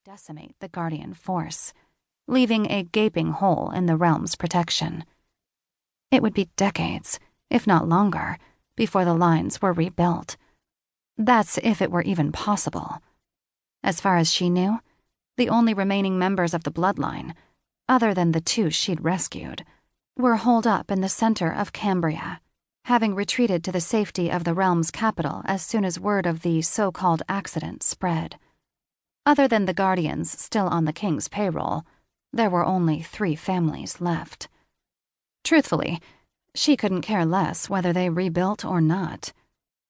decimate the Guardian force, leaving a gaping hole in the realm's protection. It would be decades, if not longer, before the lines were rebuilt. That's if it were even possible. As far as she knew, the only remaining members of the bloodline, other than the two she'd rescued, were holed up in the center of Cambria, having retreated to the safety of the realm's capital as soon as word of the so-called accident spread. Other than the Guardians still on the king's payroll, there were only 3 families left. Truthfully, she couldn't care less whether they rebuilt or not.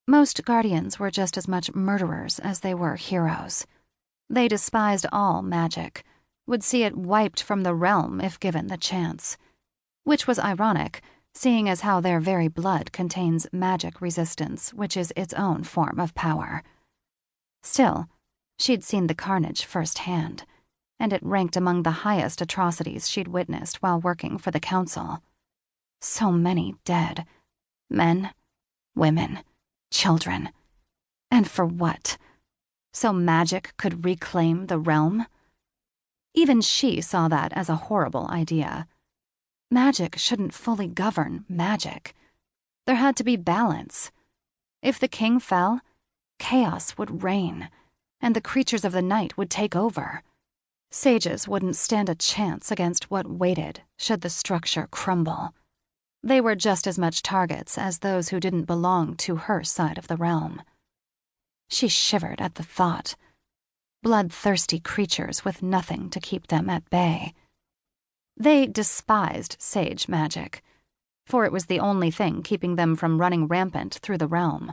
Most Guardians were just as much murderers as they were heroes. They despised all magic, would see it wiped from the realm if given the chance. Which was ironic, seeing as how their very blood contains magic resistance, which is its own form of power. Still, she'd seen the carnage firsthand, and it ranked among the highest atrocities she'd witnessed while working for the council. So many dead. Men, women, children. And for what? So magic could reclaim the realm? Even she saw that as a horrible idea. Magic shouldn't fully govern magic. There had to be balance. If the king fell, chaos would reign, and the creatures of the night would take over. Sages wouldn't stand a chance against what waited should the structure crumble. They were just as much targets as those who didn't belong to her side of the realm. She shivered at the thought. Bloodthirsty creatures with nothing to keep them at bay. They despised sage magic, for it was the only thing keeping them from running rampant through the realm.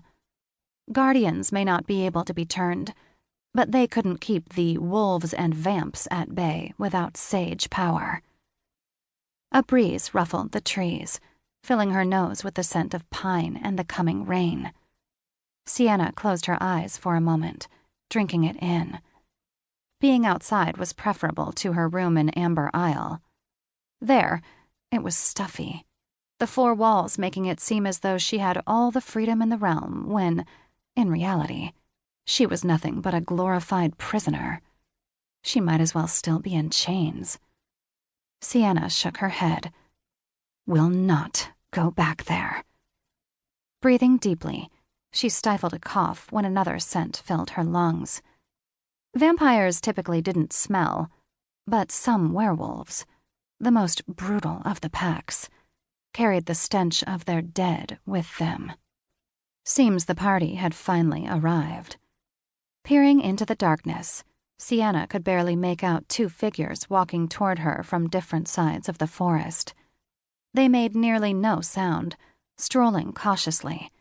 Guardians may not be able to be turned, but they couldn't keep the wolves and vamps at bay without sage power. A breeze ruffled the trees, filling her nose with the scent of pine and the coming rain. Sienna closed her eyes for a moment, drinking it in. Being outside was preferable to her room in Amber Isle. There, it was stuffy, the 4 walls making it seem as though she had all the freedom in the realm when, in reality, she was nothing but a glorified prisoner. She might as well still be in chains. Sienna shook her head. "We'll not go back there." Breathing deeply, she stifled a cough when another scent filled her lungs. Vampires typically didn't smell, but some werewolves, the most brutal of the packs, carried the stench of their dead with them. Seems the party had finally arrived. Peering into the darkness, Sienna could barely make out 2 figures walking toward her from different sides of the forest. They made nearly no sound, strolling cautiously,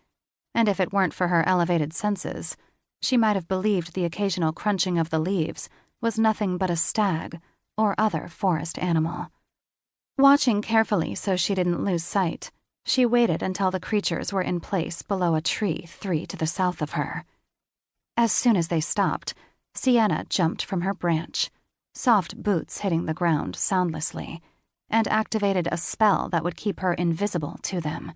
and if it weren't for her elevated senses, she might have believed the occasional crunching of the leaves was nothing but a stag or other forest animal. Watching carefully so she didn't lose sight, she waited until the creatures were in place below a tree 3 to the south of her. As soon as they stopped, Sienna jumped from her branch, soft boots hitting the ground soundlessly, and activated a spell that would keep her invisible to them,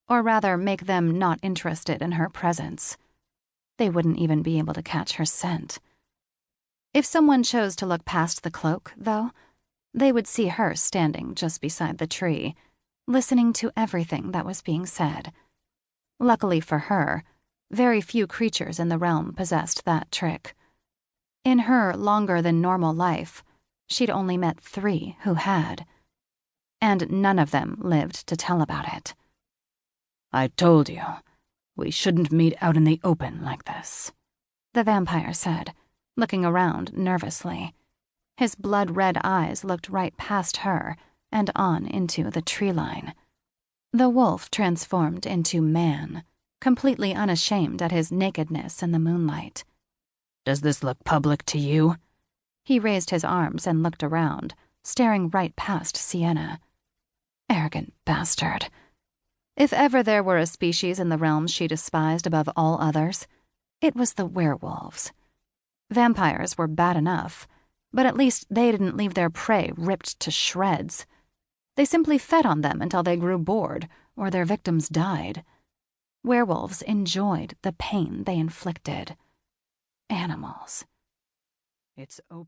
or rather make them not interested in her presence. They wouldn't even be able to catch her scent. If someone chose to look past the cloak, though, they would see her standing just beside the tree, listening to everything that was being said. Luckily for her, very few creatures in the realm possessed that trick. In her longer-than-normal life, she'd only met 3 who had, and none of them lived to tell about it. "I told you, we shouldn't meet out in the open like this," the vampire said, looking around nervously. His blood-red eyes looked right past her and on into the tree line. The wolf transformed into man, completely unashamed at his nakedness in the moonlight. "Does this look public to you?" He raised his arms and looked around, staring right past Sienna. Arrogant bastard. If ever there were a species in the realm she despised above all others, it was the werewolves. Vampires were bad enough, but at least they didn't leave their prey ripped to shreds. They simply fed on them until they grew bored or their victims died. Werewolves enjoyed the pain they inflicted. Animals. It's open.